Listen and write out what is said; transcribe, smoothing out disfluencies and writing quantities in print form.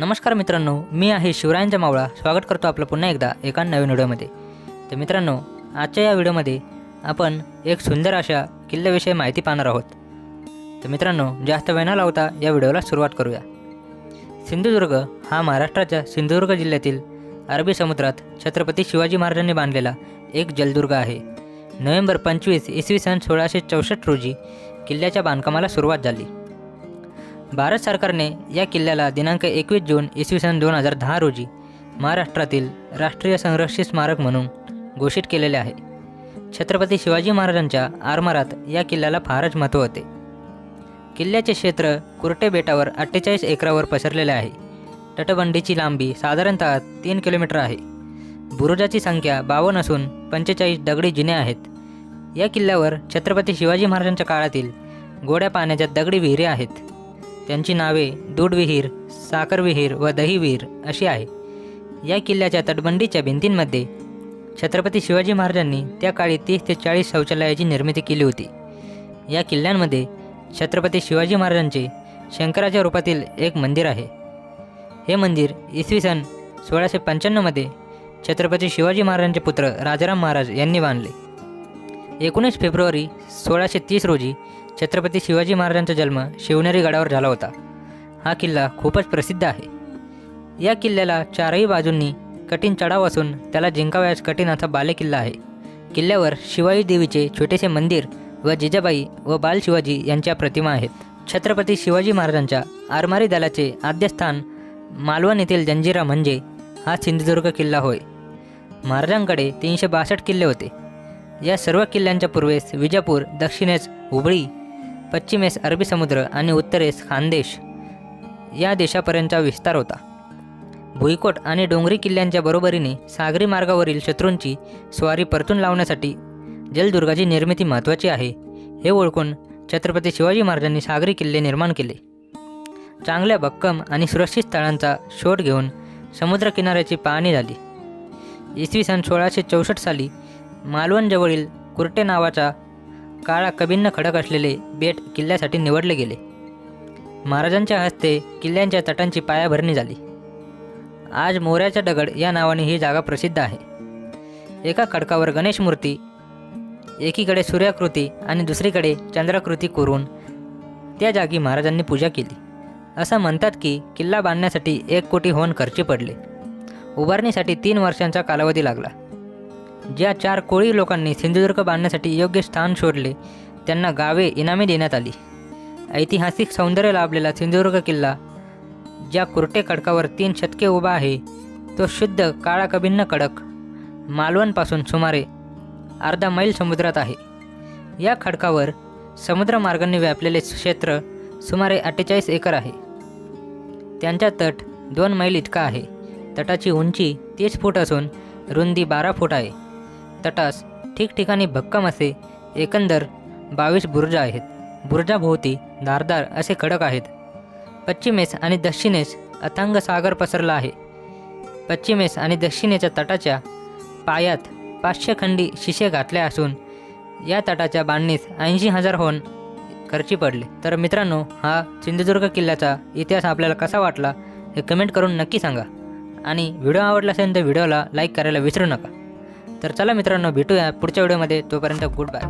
नमस्कार मित्रांनो, मी आहे शिवरायांचा मावळा. स्वागत करतो आपलं पुन्हा एकदा एका नवीन व्हिडिओमध्ये. तर मित्रांनो, आजच्या या व्हिडिओमध्ये आपण एक सुंदर अशा किल्ल्याविषयी माहिती पाहणार आहोत. तर मित्रांनो, जास्त वेळ न लावता या व्हिडिओला सुरुवात करूया. सिंधुदुर्ग हा महाराष्ट्राच्या सिंधुदुर्ग जिल्ह्यातील अरबी समुद्रात छत्रपती शिवाजी महाराजांनी बांधलेला एक जलदुर्ग आहे. नोव्हेंबर 25 इसवी सन 1664 रोजी किल्ल्याच्या बांधकामाला सुरुवात झाली. भारत सरकारने या किल्ल्याला दिनांक 21 जून इसवी सन 2010 रोजी महाराष्ट्रातील राष्ट्रीय संरक्षित स्मारक म्हणून घोषित केलेले आहे. छत्रपती शिवाजी महाराजांच्या आरमारात या किल्ल्याला फारच महत्त्व होते. किल्ल्याचे क्षेत्र कुर्टे बेटावर 48 एकरावर पसरलेले आहे. तटबंदीची लांबी साधारणतः 3 किलोमीटर आहे. बुरुजाची संख्या 52 असून 45 दगडी जिने आहेत. या किल्ल्यावर छत्रपती शिवाजी महाराजांच्या काळातील गोड्या पाण्याच्या दगडी विहिरी आहेत. त्यांची नावे दूध विहीर, साखर विहीर व दही विहीर अशी आहे. या किल्ल्याच्या तटबंदीच्या भिंतींमध्ये छत्रपती शिवाजी महाराजांनी त्या काळी 30 ते 40 शौचालयाची निर्मिती केली होती. या किल्ल्यांमध्ये छत्रपती शिवाजी महाराजांचे शंकराच्या रूपातील एक मंदिर आहे. हे मंदिर इसवी सन 1695 छत्रपती शिवाजी महाराजांचे पुत्र राजाराम महाराज यांनी बांधले. 19 फेब्रुवारी 1630 रोजी छत्रपती शिवाजी महाराजांचा जन्म शिवनेरी गडावर झाला होता. हा किल्ला खूपच प्रसिद्ध आहे. या किल्ल्याला चारही बाजूंनी कठीण चढाव असून त्याला जिंकावयास कठीण असा बालेकिल्ला आहे. किल्ल्यावर शिवाई देवीचे छोटेसे मंदिर व जिजाबाई व बाल शिवाजी यांच्या प्रतिमा आहेत. छत्रपती शिवाजी महाराजांच्या आरमारी दलाचे आद्यस्थान मालवण येथील जंजिरा म्हणजे हा सिंधुदुर्ग किल्ला होय. महाराजांकडे 362 किल्ले होते. या सर्व किल्ल्यांच्या पूर्वेस विजापूर, दक्षिणेस हुबळी, पश्चिमेस अरबी समुद्र आणि उत्तरेस खानदेश या देशापर्यंतचा विस्तार होता. भुईकोट आणि डोंगरी किल्ल्यांच्या बरोबरीने सागरी मार्गावरील शत्रूंची स्वारी परतून लावण्यासाठी जलदुर्गाची निर्मिती महत्त्वाची आहे हे ओळखून छत्रपती शिवाजी महाराजांनी सागरी किल्ले निर्माण केले. चांगल्या भक्कम आणि सुरक्षित स्थळांचा शोध घेऊन समुद्रकिनाऱ्याची पाहणी झाली. इसवी सन 1664 साली मालवणजवळील कुर्टे नावाचा काळा कभिन्न खडक असलेले बेट किल्ल्यासाठी निवडले गेले. महाराजांच्या हस्ते किल्ल्यांच्या तटांची पायाभरणी झाली. आज मोऱ्याचा दगड या नावाने ही जागा प्रसिद्ध आहे. एका खडकावर गणेश मूर्ती, एकीकडे सूर्याकृती आणि दुसरीकडे चंद्राकृती कोरून त्या जागी महाराजांनी पूजा केली. असं म्हणतात की किल्ला बांधण्यासाठी 1 कोटी होन खर्ची पडले. उभारणीसाठी 3 वर्षांचा कालावधी लागला. ज्या 4 कोळी लोकांनी सिंधुदुर्ग बांधण्यासाठी योग्य स्थान शोधले त्यांना गावे इनामी देण्यात आली. ऐतिहासिक सौंदर्य लाभलेला सिंधुदुर्ग किल्ला ज्या कुर्टे खडकावर 3 शतके उभा आहे तो शुद्ध काळा कभिन्न खडक मालवणपासून सुमारे अर्धा मैल समुद्रात आहे. या खडकावर समुद्रमार्गाने व्यापलेले क्षेत्र सुमारे 48 एकर आहे. त्यांचा तट 2 मैल इतका आहे. तटाची उंची 30 फूट असून रुंदी 12 फूट आहे. तटास ठिकठिकाणी भक्कम असे एकंदर 22 बुरुजा आहेत. बुरुजाभोवती धारदार असे खडक आहेत. पश्चिमेस आणि दक्षिणेस अथांग सागर पसरला आहे. पश्चिमेस आणि दक्षिणेच्या तटाच्या पायात 500 खंडी शिसे घातल्या असून या तटाच्या बांधणीस 80,000 होन खर्ची पडले. तर मित्रांनो, हा सिंधुदुर्ग किल्ल्याचा इतिहास आपल्याला कसा वाटला हे कमेंट करून नक्की सांगा. आणि व्हिडिओ आवडला असेल तर व्हिडिओला लाईक करायला विसरू नका. तर चला मित्रांनो, भेटूया पुढच्या व्हिडिओमध्ये. तोपर्यंत गुड बाय.